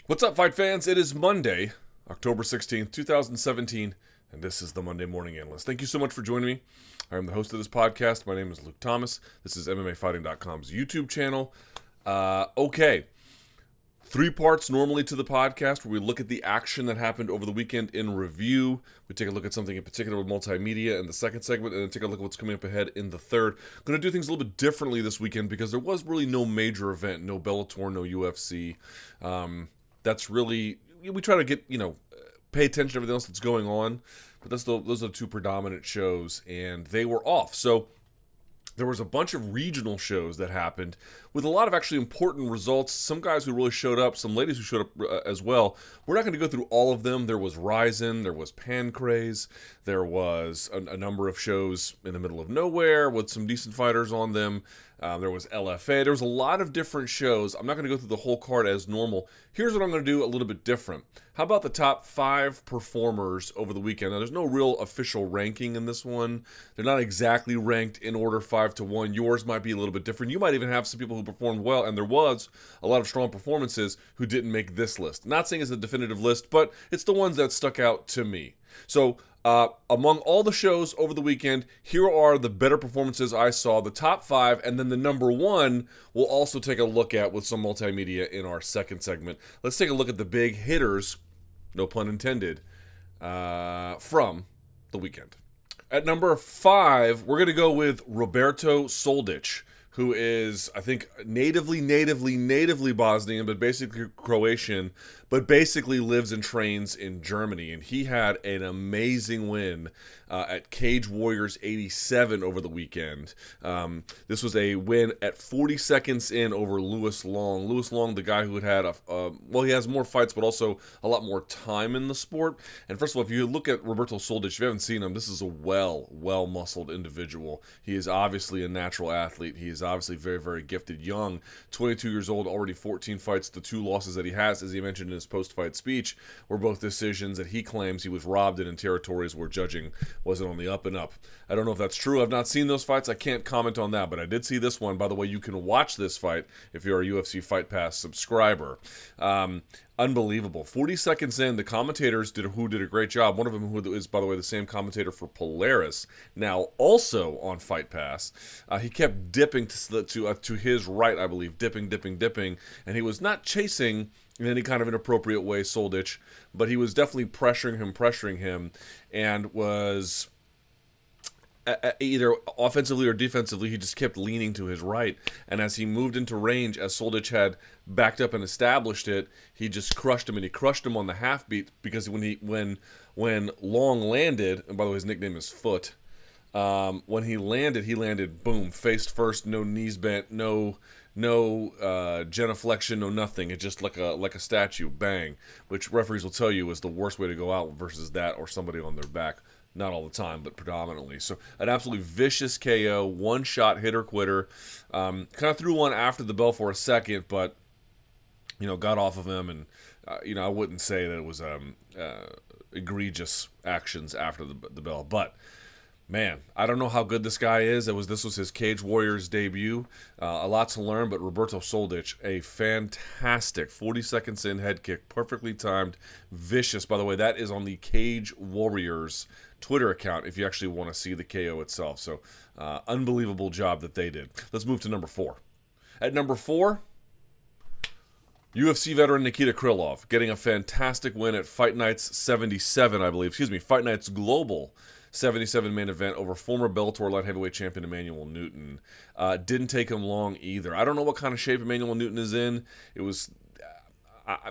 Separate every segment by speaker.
Speaker 1: What's up, fight fans? It is Monday, October 16th, 2017, and this is the Monday Morning Analyst. Thank you so much for joining me. I am the host of this podcast. My name is Luke Thomas. This is MMAfighting.com's YouTube channel. Okay. 3 parts normally to the podcast where we look at the action that happened over the weekend in review. We take a look at something in particular with multimedia in the second segment, and then take a look at what's coming up ahead in the third. I'm going to do things a little bit differently this weekend because there was really no major event, no Bellator, no UFC. That's really, we try to get, pay attention to everything else that's going on, but those are the 2 predominant shows, and they were off. So there was a bunch of regional shows that happened with a lot of actually important results. Some guys who really showed up, some ladies who showed up as well. We're not going to go through all of them. There was Ryzen, there was Pancrase, there was a number of shows in the middle of nowhere with some decent fighters on them. There was LFA. There was a lot of different shows. I'm not going to go through the whole card as normal. Here's what I'm going to do a little bit different. How about the top 5 performers over the weekend? Now, there's no real official ranking in this one. They're not exactly ranked in order 5 to 1. Yours might be a little bit different. You might even have some people who performed well, and there was a lot of strong performances who didn't make this list. Not saying it's a definitive list, but it's the ones that stuck out to me. So, among all the shows over the weekend, here are the better performances I saw, the top 5, and then the number 1 we'll also take a look at with some multimedia in our second segment. Let's take a look at the big hitters, no pun intended, from the weekend. At number 5, we're going to go with Roberto Soldic, who is, I think, natively Bosnian, but basically Croatian, but basically lives and trains in Germany. And he had an amazing win at Cage Warriors 87 over the weekend. This was a win at 40 seconds in over Lewis Long. Lewis Long, the guy who had well, he has more fights, but also a lot more time in the sport. And first of all, if you look at Roberto Soldic, if you haven't seen him, this is a well-muscled individual. He is obviously a natural athlete. He is obviously very gifted, young, 22 years old, already 14 fights. The 2 losses that he has, as he mentioned in his post-fight speech, were both decisions that he claims he was robbed in territories where judging wasn't on the up and up. I don't know if that's true. I've not seen those fights. I can't comment on that, but I did see this one. By the way, you can watch this fight if you're a UFC Fight Pass subscriber. Unbelievable. 40 seconds in, the commentators did a great job. One of them who is, by the way, the same commentator for Polaris, now also on Fight Pass. He kept dipping to his right, I believe, dipping, and he was not chasing in any kind of inappropriate way Soldic, but he was definitely pressuring him, and was either offensively or defensively, he just kept leaning to his right. And as he moved into range, as Soldic had backed up and established it, he just crushed him, and he crushed him on the half beat, because when Long landed, and by the way, his nickname is Foot, when he landed boom, face first, no knees bent, no genuflection, no nothing. It just like a statue, bang, which referees will tell you is the worst way to go out versus that or somebody on their back. Not all the time, but predominantly. So an absolutely vicious KO, one-shot hitter-quitter. Kind of threw one after the bell for a second, but got off of him, and I wouldn't say that it was egregious actions after the bell, but man, I don't know how good this guy is. This was his Cage Warriors debut. A lot to learn, but Roberto Soldic, a fantastic 40 seconds in head kick, perfectly timed, vicious. By the way, that is on the Cage Warriors Twitter account if you actually want to see the KO itself. So, unbelievable job that they did. Let's move to number 4. At number 4, UFC veteran Nikita Krylov getting a fantastic win at Fight Nights 77, I believe. Excuse me, Fight Nights Global 77 main event over former Bellator light heavyweight champion Emmanuel Newton. Didn't take him long either. I don't know what kind of shape Emmanuel Newton is in. It was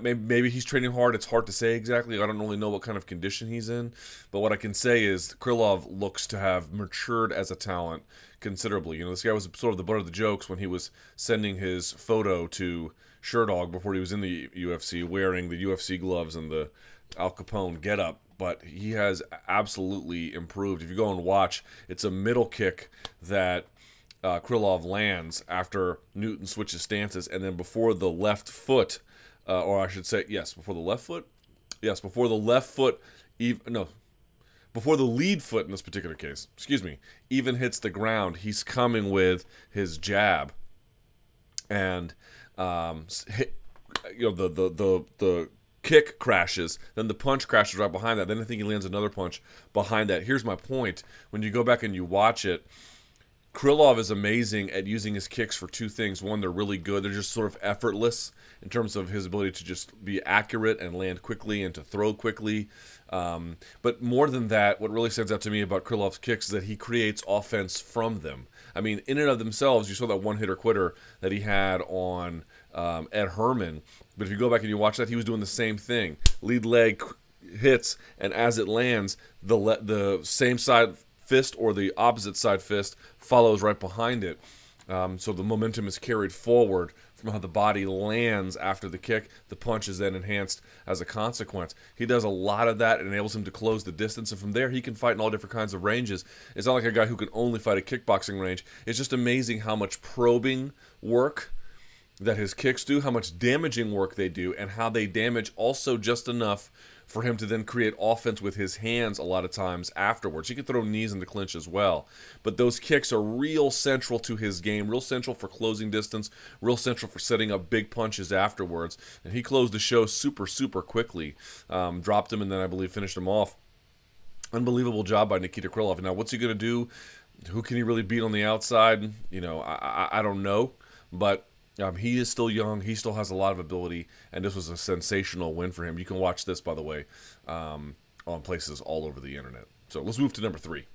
Speaker 1: maybe he's training hard. It's hard to say exactly. I don't really know what kind of condition he's in. But what I can say is Krylov looks to have matured as a talent considerably. This guy was sort of the butt of the jokes when he was sending his photo to Sherdog before he was in the UFC, wearing the UFC gloves and the Al Capone getup. But he has absolutely improved. If you go and watch, it's a middle kick that Krylov lands after Newton switches stances, and then before the left foot, or I should say, yes, before the left foot? Yes, before the left foot, before the lead foot in this particular case, even hits the ground, he's coming with his jab and the kick crashes, then the punch crashes right behind that. Then I think he lands another punch behind that. Here's my point. When you go back and you watch it, Krylov is amazing at using his kicks for two things. One, they're really good. They're just sort of effortless in terms of his ability to just be accurate and land quickly and to throw quickly. But more than that, what really stands out to me about Krylov's kicks is that he creates offense from them. I mean, in and of themselves, you saw that one-hitter quitter that he had on Ed Herman. But if you go back and you watch that, he was doing the same thing. Lead leg hits, and as it lands, the same side fist or the opposite side fist follows right behind it. So the momentum is carried forward from how the body lands after the kick. The punch is then enhanced as a consequence. He does a lot of that. It enables him to close the distance, and from there he can fight in all different kinds of ranges. It's not like a guy who can only fight a kickboxing range. It's just amazing how much probing work that his kicks do, how much damaging work they do, and how they damage also just enough for him to then create offense with his hands a lot of times afterwards. He can throw knees in the clinch as well. But those kicks are real central to his game, real central for closing distance, real central for setting up big punches afterwards. And he closed the show super, super quickly. Dropped him and then I believe finished him off. Unbelievable job by Nikita Krylov. Now, what's he going to do? Who can he really beat on the outside? You know, I don't know. But he is still young. He still has a lot of ability, and this was a sensational win for him. You can watch this, by the way, on places all over the internet. So let's move to number 3.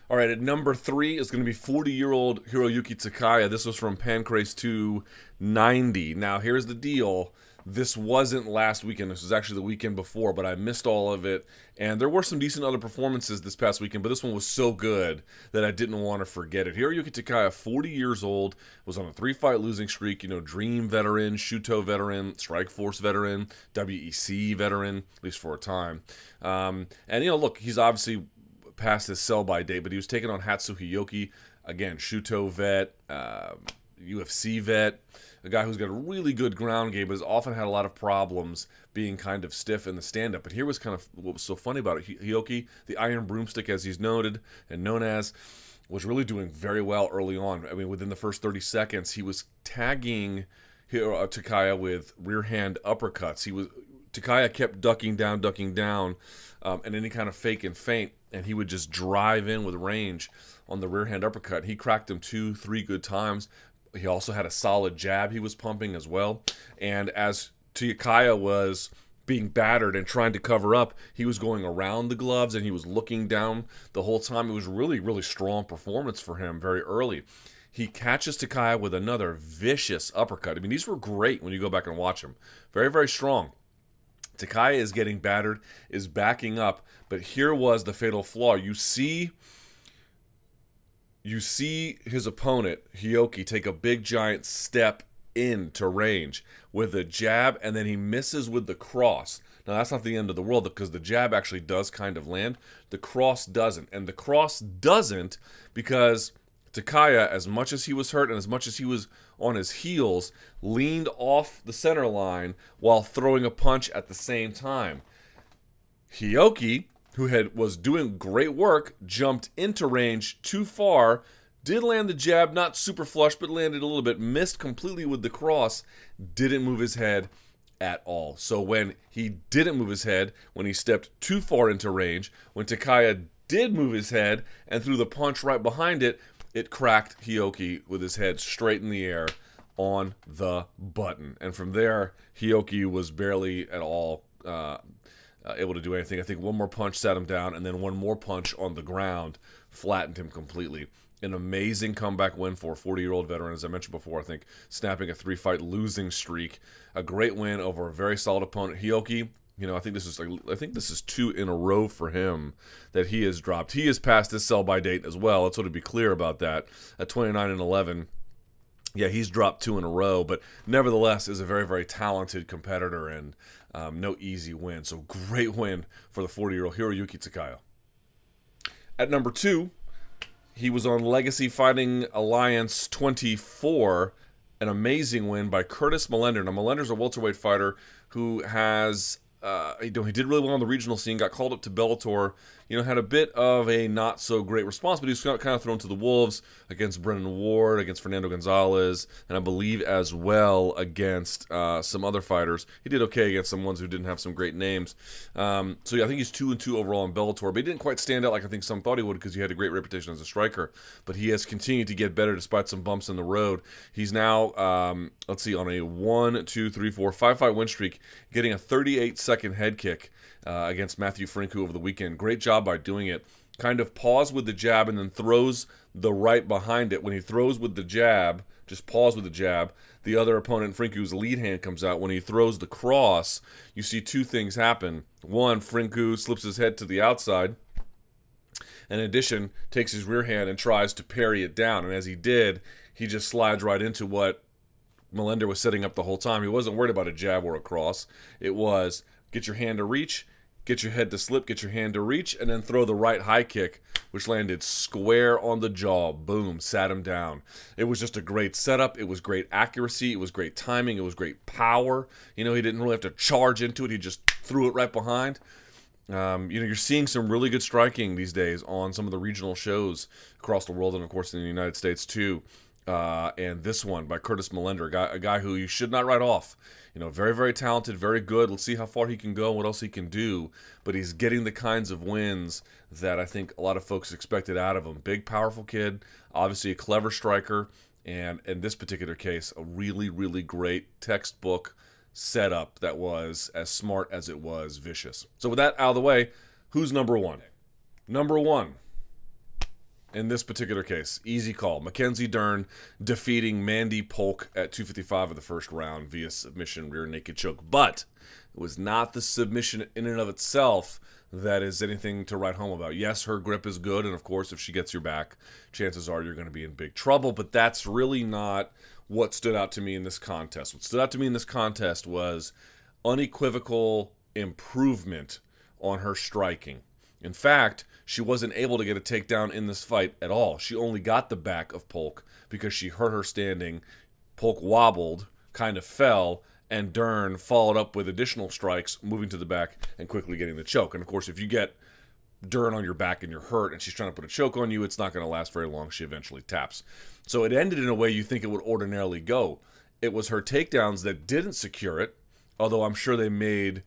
Speaker 1: All right, at number 3 is going to be 40-year-old Hiroyuki Takaya. This was from Pancrase 290. Now, here's the deal. This wasn't last weekend. This was actually the weekend before, but I missed all of it. And there were some decent other performances this past weekend, but this one was so good that I didn't want to forget it. Hiroyuki Takaya, 40 years old, was on a 3-fight losing streak. You know, Dream veteran, Shuto veteran, Strikeforce veteran, WEC veteran, at least for a time. And, you know, look, he's obviously past his sell-by date, but he was taking on Hatsuhiyuki. Again, Shuto vet, UFC vet, a guy who's got a really good ground game, but has often had a lot of problems being kind of stiff in the stand-up. But here was kind of what was so funny about it. Hiroki, the Iron Broomstick, as he's noted and known as, was really doing very well early on. I mean, within the first 30 seconds, he was tagging Takaya with rear hand uppercuts. Takaya kept ducking down, and any kind of fake and feint, and he would just drive in with range on the rear hand uppercut. He cracked him 2-3 good times. He also had a solid jab he was pumping as well. And as Takaya was being battered and trying to cover up, he was going around the gloves and he was looking down the whole time. It was really, really strong performance for him very early. He catches Takaya with another vicious uppercut. I mean, these were great when you go back and watch them. Very, very strong. Takaya is getting battered, is backing up, but here was the fatal flaw. You see his opponent, Hiroki, take a big giant step into range with a jab, and then he misses with the cross. Now, that's not the end of the world because the jab actually does kind of land. The cross doesn't. And the cross doesn't because Takaya, as much as he was hurt and as much as he was on his heels, leaned off the center line while throwing a punch at the same time. Hiroki, who was doing great work, jumped into range too far, did land the jab, not super flush, but landed a little bit, missed completely with the cross, didn't move his head at all. So when he didn't move his head, when he stepped too far into range, when Takaya did move his head and threw the punch right behind it, it cracked Hiroki with his head straight in the air on the button. And from there, Hiroki was barely at all able to do anything. I think one more punch sat him down, and then one more punch on the ground flattened him completely. An amazing comeback win for a 40-year-old veteran, as I mentioned before. I think snapping a 3-fight losing streak, a great win over a very solid opponent. Hiroki, you know, I think this is 2 in a row for him that he has dropped. He has passed his sell-by date as well. Let's sort of be clear about that. At 29-11. Yeah, he's dropped 2 in a row, but nevertheless is a very, very talented competitor and no easy win. So great win for the 40-year-old Hiroyuki Takaya. At number 2, he was on Legacy Fighting Alliance 24, an amazing win by Curtis Millender. Now, Millender's a welterweight fighter who has he did really well on the regional scene, got called up to Bellator, had a bit of a not so great response, but he was kind of thrown to the wolves against Brennan Ward, against Fernando Gonzalez, and I believe as well against some other fighters. He did okay against some ones who didn't have some great names. So yeah, I think he's 2-2 overall in Bellator, but he didn't quite stand out like I think some thought he would because he had a great reputation as a striker. But he has continued to get better despite some bumps in the road. He's now, let's see, on a 5-fight win streak, getting a 38-second head kick against Matthew Franku over the weekend. Great job by doing it. Kind of pause with the jab and then throws the right behind it. When he throws with the jab, just pause with the jab, the other opponent, Franku's lead hand, comes out. When he throws the cross, you see two things happen. One, Franku slips his head to the outside, and in addition, takes his rear hand and tries to parry it down. And as he did, he just slides right into what Millender was setting up the whole time. He wasn't worried about a jab or a cross. It was get your hand to reach, get your head to slip, get your hand to reach, and then throw the right high kick, which landed square on the jaw. Boom, sat him down. It was just a great setup. It was great accuracy. It was great timing. It was great power. He didn't really have to charge into it. He just threw it right behind. You're seeing some really good striking these days on some of the regional shows across the world and, of course, in the United States, too. And this one by Curtis Millender, a guy who you should not write off. Very, very talented, very good. Let's see how far he can go, what else he can do. But he's getting the kinds of wins that I think a lot of folks expected out of him. Big, powerful kid, obviously a clever striker, and in this particular case, a really, really great textbook setup that was as smart as it was vicious. So with that out of the way, who's number one? Number one. In this particular case, easy call. Mackenzie Dern defeating Mandy Polk at 255 of the first round via submission, rear naked choke. But it was not the submission in and of itself that is anything to write home about. Yes, her grip is good, and of course, if she gets your back, chances are you're going to be in big trouble. But that's really not what stood out to me in this contest. What stood out to me in this contest was unequivocal improvement on her striking. In fact, she wasn't able to get a takedown in this fight at all. She only got the back of Polk because she hurt her standing. Polk wobbled, kind of fell, and Dern followed up with additional strikes, moving to the back and quickly getting the choke. And of course, if you get Dern on your back and you're hurt and she's trying to put a choke on you, it's not going to last very long. She eventually taps. So it ended in a way you think it would ordinarily go. It was her takedowns that didn't secure it, although I'm sure they made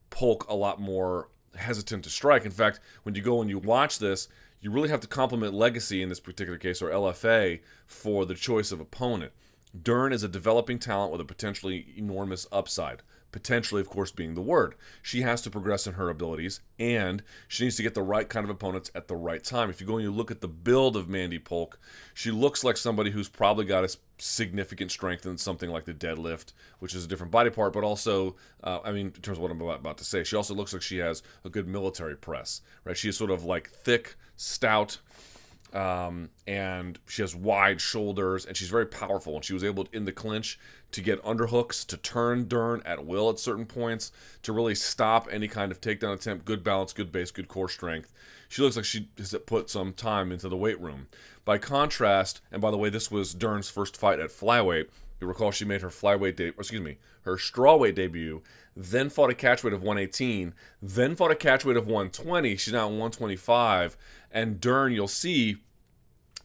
Speaker 1: Polk a lot more hesitant to strike. In fact, when you go and you watch this, you really have to compliment Legacy in this particular case, or LFA, for the choice of opponent. Dern is a developing talent with a potentially enormous upside. Potentially, of course, being the word. She has to progress in her abilities, and she needs to get the right kind of opponents at the right time. If you go and you look at the build of Mandy Polk, she looks like somebody who's probably got a significant strength in something like the deadlift, which is a different body part, but also, in terms of what I'm about to say, she also looks like she has a good military press, right? She is sort of like thick, stout, and she has wide shoulders, and she's very powerful, and she was able, in the clinch, to get underhooks, to turn Dern at will at certain points, to really stop any kind of takedown attempt. Good balance, good base, good core strength. She looks like she has put some time into the weight room. By contrast, and by the way, this was Dern's first fight at flyweight. You recall she made her her strawweight debut, then fought a catchweight of 118, then fought a catchweight of 120. She's now at 125, and Dern, you'll see,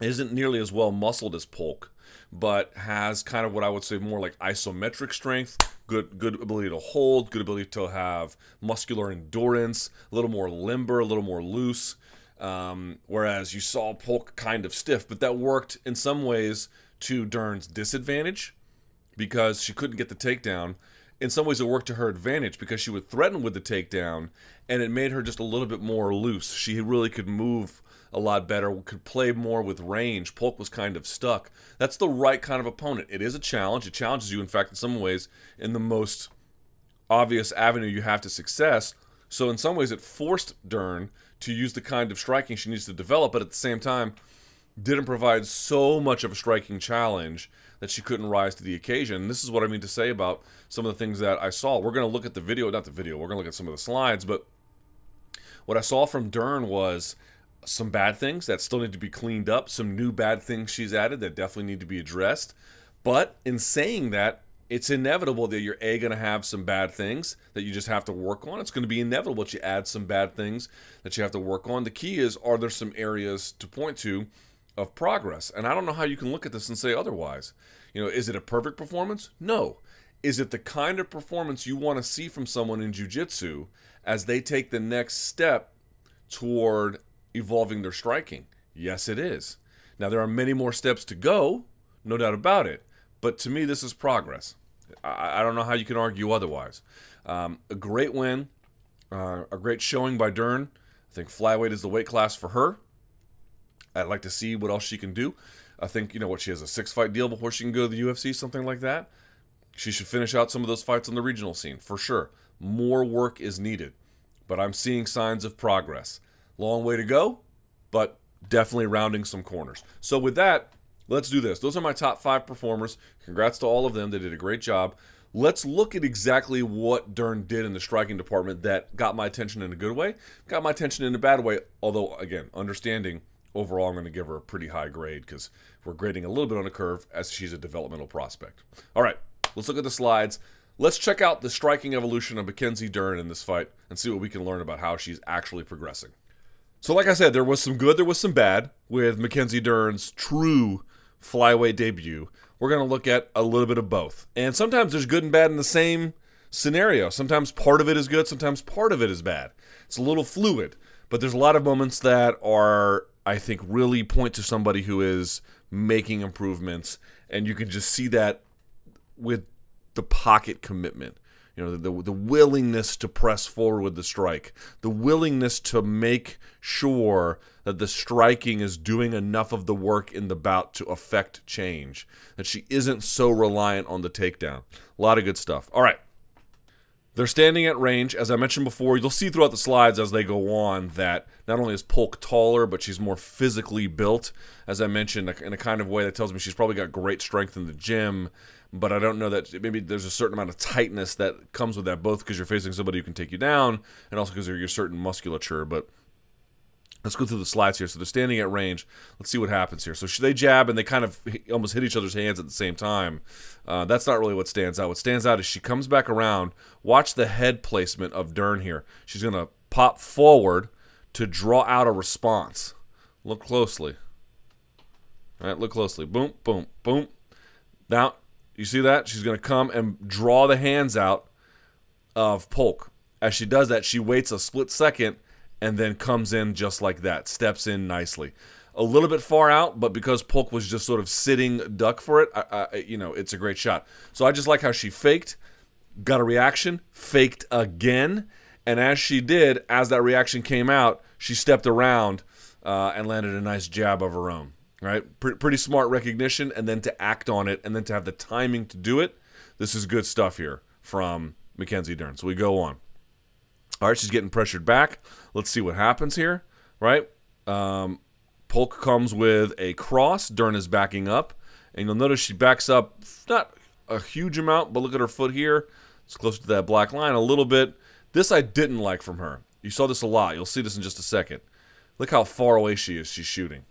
Speaker 1: isn't nearly as well muscled as Polk, but has kind of what I would say more like isometric strength, good ability to hold, good ability to have muscular endurance, a little more limber, a little more loose, whereas you saw Polk kind of stiff, but that worked in some ways to Dern's disadvantage because she couldn't get the takedown. In some ways it worked to her advantage because she would threaten with the takedown, and it made her just a little bit more loose. She really could move a lot better, could play more with range. Polk was kind of stuck. That's the right kind of opponent. It is a challenge. It challenges you, in fact, in some ways, in the most obvious avenue you have to success. So in some ways it forced Dern to use the kind of striking she needs to develop, but at the same time didn't provide so much of a striking challenge that she couldn't rise to the occasion. And this is what I mean to say about some of the things that I saw. We're going to look at the video, not the video, we're going to look at some of the slides, but what I saw from Dern was some bad things that still need to be cleaned up, some new bad things she's added that definitely need to be addressed. But in saying that, it's inevitable that you're going to have some bad things that you just have to work on. It's going to be inevitable that you add some bad things that you have to work on. The key is, are there some areas to point to of progress? And I don't know how you can look at this and say otherwise. Is it a perfect performance? No. Is it the kind of performance you want to see from someone in jiu-jitsu as they take the next step toward evolving their striking? Yes, it is. Now, there are many more steps to go, no doubt about it. But to me, this is progress. I don't know how you can argue otherwise. A great win, a great showing by Dern. I think flyweight is the weight class for her. I'd like to see what else she can do. I think, she has a 6-fight deal before she can go to the UFC, something like that. She should finish out some of those fights on the regional scene, for sure. More work is needed, but I'm seeing signs of progress. Long way to go, but definitely rounding some corners. So with that, let's do this. Those are my top 5 performers. Congrats to all of them. They did a great job. Let's look at exactly what Dern did in the striking department that got my attention in a good way, got my attention in a bad way, although, again, understanding overall I'm going to give her a pretty high grade because we're grading a little bit on a curve as she's a developmental prospect. All right, let's look at the slides. Let's check out the striking evolution of Mackenzie Dern in this fight and see what we can learn about how she's actually progressing. So like I said, there was some good, there was some bad with Mackenzie Dern's true flyweight debut. We're going to look at a little bit of both. And sometimes there's good and bad in the same scenario. Sometimes part of it is good, sometimes part of it is bad. It's a little fluid, but there's a lot of moments that are, I think, really point to somebody who is making improvements, and you can just see that with the pocket commitment. The willingness to press forward with the strike, the willingness to make sure that the striking is doing enough of the work in the bout to affect change, that she isn't so reliant on the takedown. A lot of good stuff. All right. They're standing at range. As I mentioned before, you'll see throughout the slides as they go on that not only is Polk taller, but she's more physically built. As I mentioned, in a kind of way that tells me she's probably got great strength in the gym, but I don't know that maybe there's a certain amount of tightness that comes with that, both because you're facing somebody who can take you down and also because of your certain musculature. But let's go through the slides here. So they're standing at range. Let's see what happens here. So they jab, and they kind of almost hit each other's hands at the same time. That's not really what stands out. What stands out is she comes back around. Watch the head placement of Dern here. She's going to pop forward to draw out a response. Look closely. All right, look closely. Boom, boom, boom. Now, you see that? She's going to come and draw the hands out of Polk. As she does that, she waits a split second and then comes in just like that, steps in nicely. A little bit far out, but because Polk was just sort of sitting duck for it, it's a great shot. So I just like how she faked, got a reaction, faked again, and as she did, as that reaction came out, she stepped around and landed a nice jab of her own. Right? Pretty smart recognition, and then to act on it, and then to have the timing to do it. This is good stuff here from Mackenzie Dern. So we go on. All right, she's getting pressured back. Let's see what happens here, right? Polk comes with a cross. Dern is backing up. And you'll notice she backs up not a huge amount, but look at her foot here. It's close to that black line a little bit. This I didn't like from her. You saw this a lot. You'll see this in just a second. Look how far away she is. She's shooting.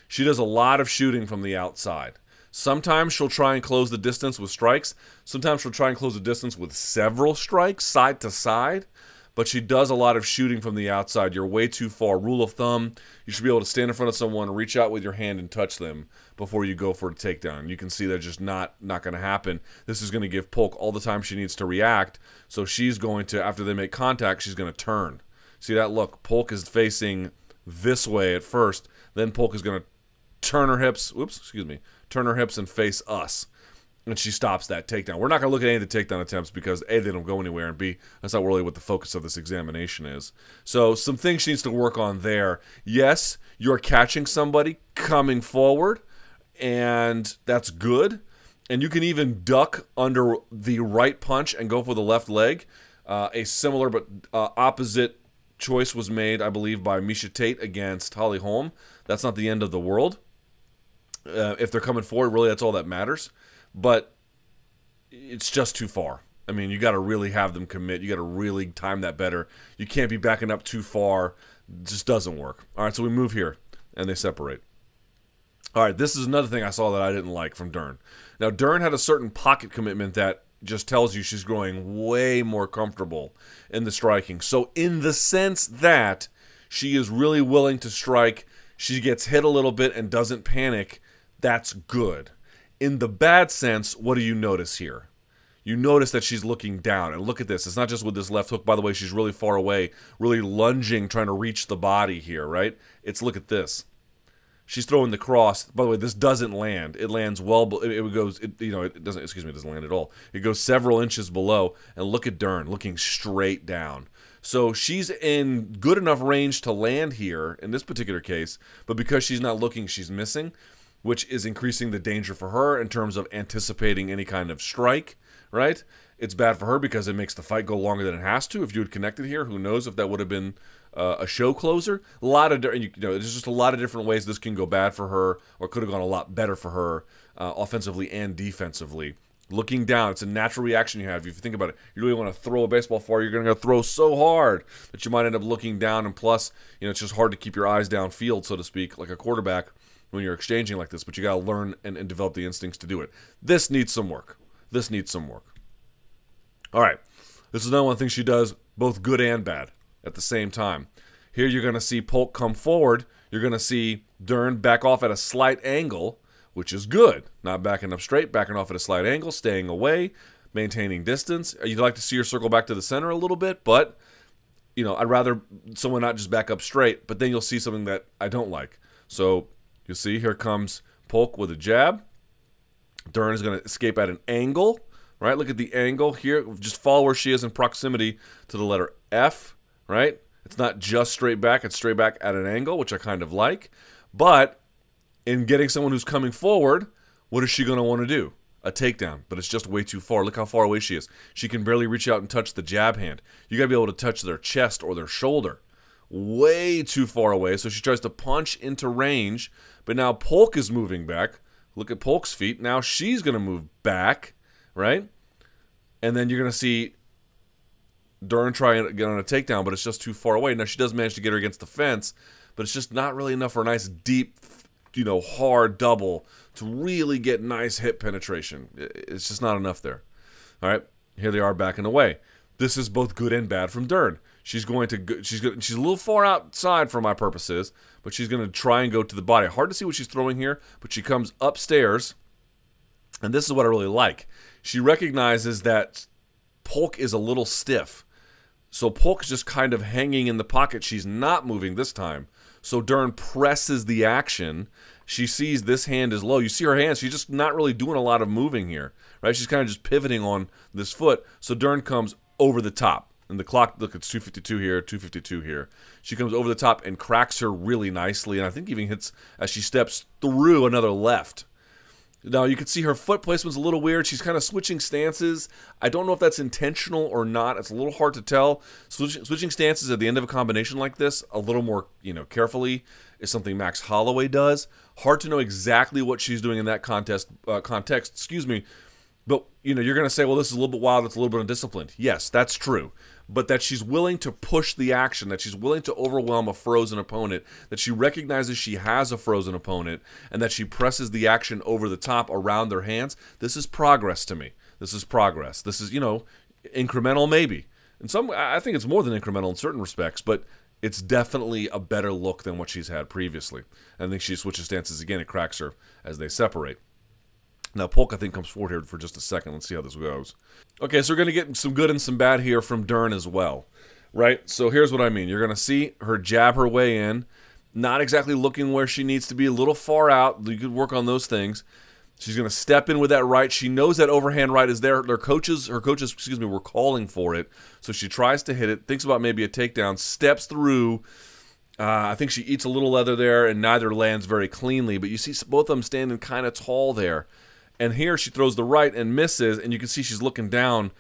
Speaker 1: She does a lot of shooting from the outside. Sometimes she'll try and close the distance with strikes. Sometimes she'll try and close the distance with several strikes, side to side. But she does a lot of shooting from the outside. You're way too far. Rule of thumb, you should be able to stand in front of someone, reach out with your hand and touch them before you go for a takedown. You can see that's just not going to happen. This is going to give Polk all the time she needs to react. So she's going to, after they make contact, she's going to turn. See that? Look, Polk is facing this way at first. Then Polk is going to turn her hips, turn her hips and face us. And she stops that takedown. We're not going to look at any of the takedown attempts because A, they don't go anywhere, and B, that's not really what the focus of this examination is. So some things she needs to work on there. Yes, you're catching somebody coming forward, and that's good. And you can even duck under the right punch and go for the left leg. A similar but opposite choice was made, I believe, by Miesha Tate against Holly Holm. That's not the end of the world. If they're coming forward, really, that's all that matters. But it's just too far. I mean, you got to really have them commit. You got to really time that better. You can't be backing up too far. It just doesn't work. All right, so we move here, and they separate. All right, this is another thing I saw that I didn't like from Dern. Now, Dern had a certain pocket commitment that just tells you she's growing way more comfortable in the striking. So in the sense that she is really willing to strike, she gets hit a little bit and doesn't panic, that's good. In the bad sense, what do you notice here? You notice that she's looking down. And look at this. It's not just with this left hook. By the way, she's really far away, really lunging, trying to reach the body here, right? Look at this. She's throwing the cross. By the way, this doesn't land. It lands well. It doesn't. Excuse me. It doesn't land at all. It goes several inches below. And look at Dern looking straight down. So she's in good enough range to land here in this particular case. But because she's not looking, she's missing, which is increasing the danger for her in terms of anticipating any kind of strike. Right? It's bad for her because it makes the fight go longer than it has to. If you had connected here, who knows if that would have been a show closer. A lot of, there's just a lot of different ways this can go bad for her, or could have gone a lot better for her, offensively and defensively. Looking down, it's a natural reaction you have. If you think about it, you really want to throw a baseball far, you're going to throw so hard that you might end up looking down, and plus, it's just hard to keep your eyes downfield, so to speak, like a quarterback when you're exchanging like this. But you got to learn and develop the instincts to do it. This needs some work. This needs some work. All right, this is another one thing she does, both good and bad at the same time. Here you're going to see Polk come forward. You're going to see Dern back off at a slight angle, which is good. Not backing up straight, backing off at a slight angle, staying away, maintaining distance. You'd like to see her circle back to the center a little bit, but, I'd rather someone not just back up straight, but then you'll see something that I don't like. So you'll see here comes Polk with a jab. Dern is going to escape at an angle, right? Look at the angle here. Just follow where she is in proximity to the letter F, right? It's not just straight back. It's straight back at an angle, which I kind of like. But in getting someone who's coming forward, what is she going to want to do? A takedown, but it's just way too far. Look how far away she is. She can barely reach out and touch the jab hand. You got to be able to touch their chest or their shoulder. Way too far away, so she tries to punch into range, but now Polk is moving back. Look at Polk's feet. Now she's going to move back, right? And then you're going to see Dern try and get on a takedown, but it's just too far away. Now she does manage to get her against the fence, but it's just not really enough for a nice, deep, hard double to really get nice hip penetration. It's just not enough there. All right, here they are backing away. This is both good and bad from Dern. She's a little far outside for my purposes, but she's going to try and go to the body. Hard to see what she's throwing here, but she comes upstairs, and this is what I really like. She recognizes that Polk is a little stiff, so Polk is just kind of hanging in the pocket. She's not moving this time, so Dern presses the action. She sees this hand is low. You see her hands. She's just not really doing a lot of moving here, right? She's kind of just pivoting on this foot, so Dern comes over the top. And the clock, look, it's 2:52 here, 2:52 here. She comes over the top and cracks her really nicely, and I think even hits as she steps through another left. Now, you can see her foot placement's a little weird. She's kind of switching stances. I don't know if that's intentional or not. It's a little hard to tell. Switching stances at the end of a combination like this, a little more, carefully, is something Max Holloway does. Hard to know exactly what she's doing in that context, But, you're going to say, well, this is a little bit wild, it's a little bit undisciplined. Yes, that's true. But that she's willing to push the action, that she's willing to overwhelm a frozen opponent, that she recognizes she has a frozen opponent, and that she presses the action over the top around their hands, this is progress to me. This is progress. This is, incremental maybe. I think it's more than incremental in certain respects, but it's definitely a better look than what she's had previously. I think she switches stances again, it cracks her as they separate. Now, Polk, I think, comes forward here for just a second. Let's see how this goes. Okay, so we're going to get some good and some bad here from Dern as well, right? So here's what I mean. You're going to see her jab her way in, not exactly looking where she needs to be, a little far out. You could work on those things. She's going to step in with that right. She knows that overhand right is there. Her coaches, were calling for it. So she tries to hit it, thinks about maybe a takedown, steps through. I think she eats a little leather there, and neither lands very cleanly. But you see both of them standing kind of tall there. And here she throws the right and misses, and you can see she's looking down.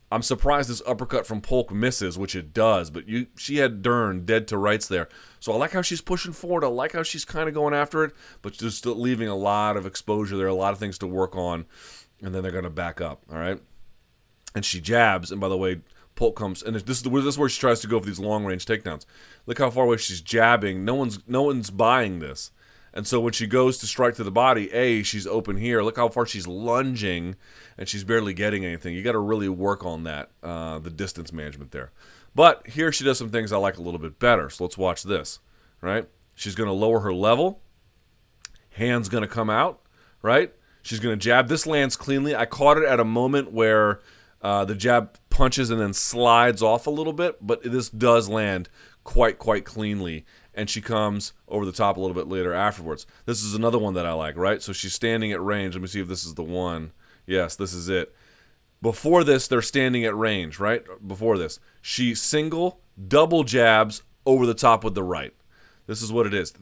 Speaker 1: I'm surprised this uppercut from Polk misses, which it does, but she had Dern dead to rights there. So I like how she's pushing forward. I like how she's kind of going after it, but just still leaving a lot of exposure there, a lot of things to work on, and then they're going to back up, all right? And she jabs, and by the way, Polk comes, and this is where she tries to go for these long-range takedowns. Look how far away she's jabbing. No one's buying this. And so when she goes to strike to the body, she's open here. Look how far she's lunging, and she's barely getting anything. You got to really work on that, the distance management there. But here she does some things I like a little bit better. So let's watch this, right? She's going to lower her level. Hand's going to come out, right? She's going to jab. This lands cleanly. I caught it at a moment where the jab punches and then slides off a little bit, but this does land quite cleanly. And she comes over the top a little bit later afterwards. This is another one that I like, right? So she's standing at range. Let me see if this is the one. Yes, this is it. Before this, they're standing at range, right? Before this, she single, double jabs over the top with the right. This is what it is.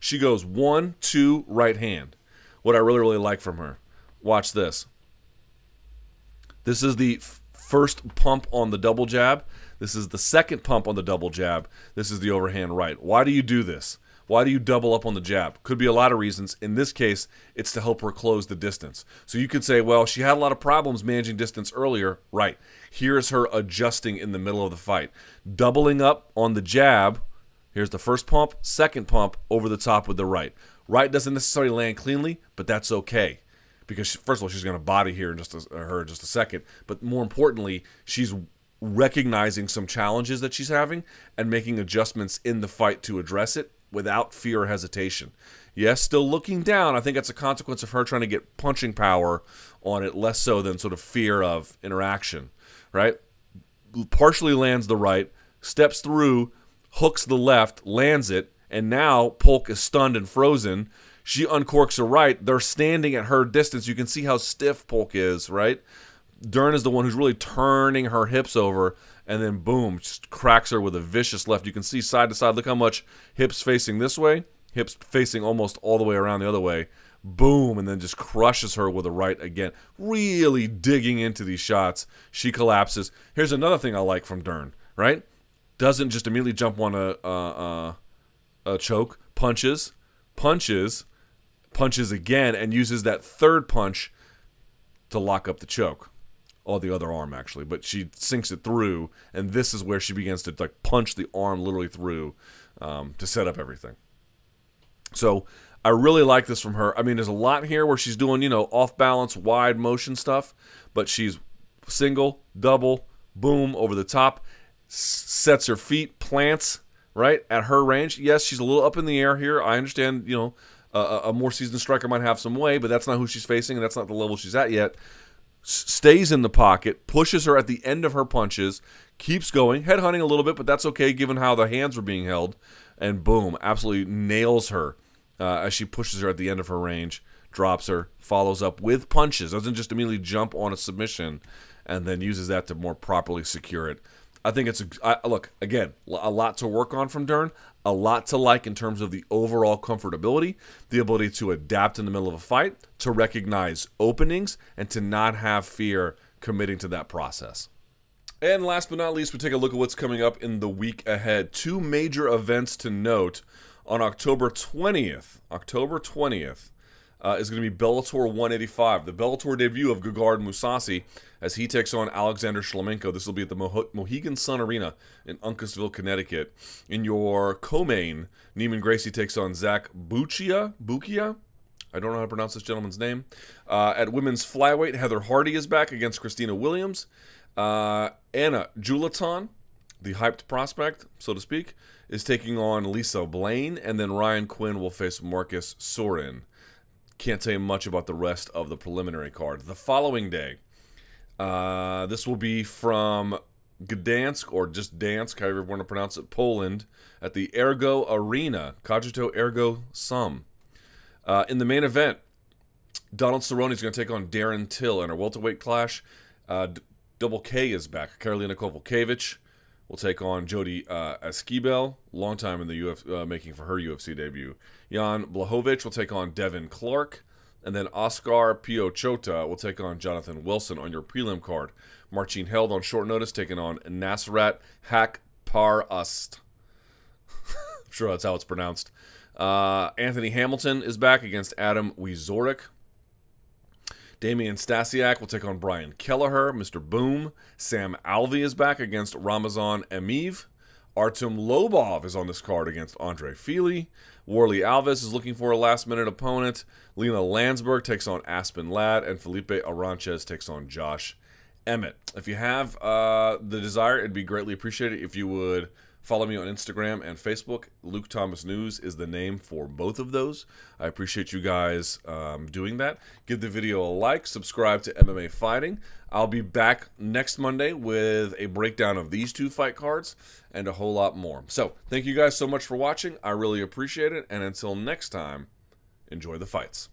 Speaker 1: She goes 1, 2, right hand. What I really like from her. Watch this. This is the first pump on the double jab. This is the second pump on the double jab. This is the overhand right. Why do you do this? Why do you double up on the jab? Could be a lot of reasons. In this case, it's to help her close the distance. So you could say, well, she had a lot of problems managing distance earlier. Right. Here's her adjusting in the middle of the fight. Doubling up on the jab. Here's the first pump, second pump over the top with the right. Right doesn't necessarily land cleanly, but that's okay. Because, first of all, she's going to body here in just a second. But more importantly, she's recognizing some challenges that she's having and making adjustments in the fight to address it without fear or hesitation. Yes, still looking down. I think that's a consequence of her trying to get punching power on it, less so than sort of fear of interaction, right? Partially lands the right, steps through, hooks the left, lands it, and now Polk is stunned and frozen. She uncorks her right. They're standing at her distance. You can see how stiff Polk is, right? Dern is the one who's really turning her hips over, and then boom, just cracks her with a vicious left. You can see side to side. Look how much hips facing this way, hips facing almost all the way around the other way. Boom, and then just crushes her with a right again. Really digging into these shots. She collapses. Here's another thing I like from Dern, right? Doesn't just immediately jump on a choke. Punches again, and uses that third punch to lock up the choke. Or the other arm, actually. But she sinks it through, and this is where she begins to like punch the arm literally through to set up everything. So I really like this from her. I mean, there's a lot here where she's doing, off-balance, wide motion stuff, but she's single, double, boom, over the top, sets her feet, plants, right, at her range. Yes, she's a little up in the air here. I understand, a more seasoned striker might have some way, but that's not who she's facing, and that's not the level she's at yet. Stays in the pocket, pushes her at the end of her punches, keeps going, headhunting a little bit, but that's okay given how the hands were being held, and boom, absolutely nails her as she pushes her at the end of her range, drops her, follows up with punches, doesn't just immediately jump on a submission, and then uses that to more properly secure it. I think it's look, again, a lot to work on from Dern, a lot to like in terms of the overall comfortability, the ability to adapt in the middle of a fight, to recognize openings, and to not have fear committing to that process. And last but not least, we take a look at what's coming up in the week ahead. Two major events to note. On October 20th, is going to be Bellator 185, the Bellator debut of Gegard Mousasi as he takes on Alexander Shlemenko. This will be at the Mohegan Sun Arena in Uncasville, Connecticut. In your co-main, Neiman Gracie takes on Zach Bukia. I don't know how to pronounce this gentleman's name. At women's flyweight, Heather Hardy is back against Christina Williams. Anna Julaton, the hyped prospect, so to speak, is taking on Lisa Blaine. And then Ryan Quinn will face Marcus Sorin. Can't tell you much about the rest of the preliminary card. The following day, this will be from Gdansk, or just Dansk, however you want to pronounce it, Poland, at the Ergo Arena, Cogito Ergo Sum. In the main event, Donald Cerrone is going to take on Darren Till in a welterweight clash. Double K is back. Karolina Kowalkiewicz will take on Jody Esquibel, long time in the UFC, making for her UFC debut. Jan Blachowicz will take on Devin Clark. And then Oscar Piochota will take on Jonathan Wilson on your prelim card. Marcin Held on short notice, taking on Nasrat Hakparast. I'm sure that's how it's pronounced. Anthony Hamilton is back against Adam Wieczorek. Damian Stasiak will take on Brian Kelleher, Mr. Boom. Sam Alvey is back against Ramazan Emiv. Artem Lobov is on this card against Andre Fili. Warley Alves is looking for a last-minute opponent. Lena Landsberg takes on Aspen Ladd, and Felipe Aranches takes on Josh Emmett. If you have the desire, it'd be greatly appreciated if you would follow me on Instagram and Facebook. Luke Thomas News is the name for both of those. I appreciate you guys doing that. Give the video a like, subscribe to MMA Fighting. I'll be back next Monday with a breakdown of these two fight cards and a whole lot more. So, thank you guys so much for watching. I really appreciate it. And until next time, enjoy the fights.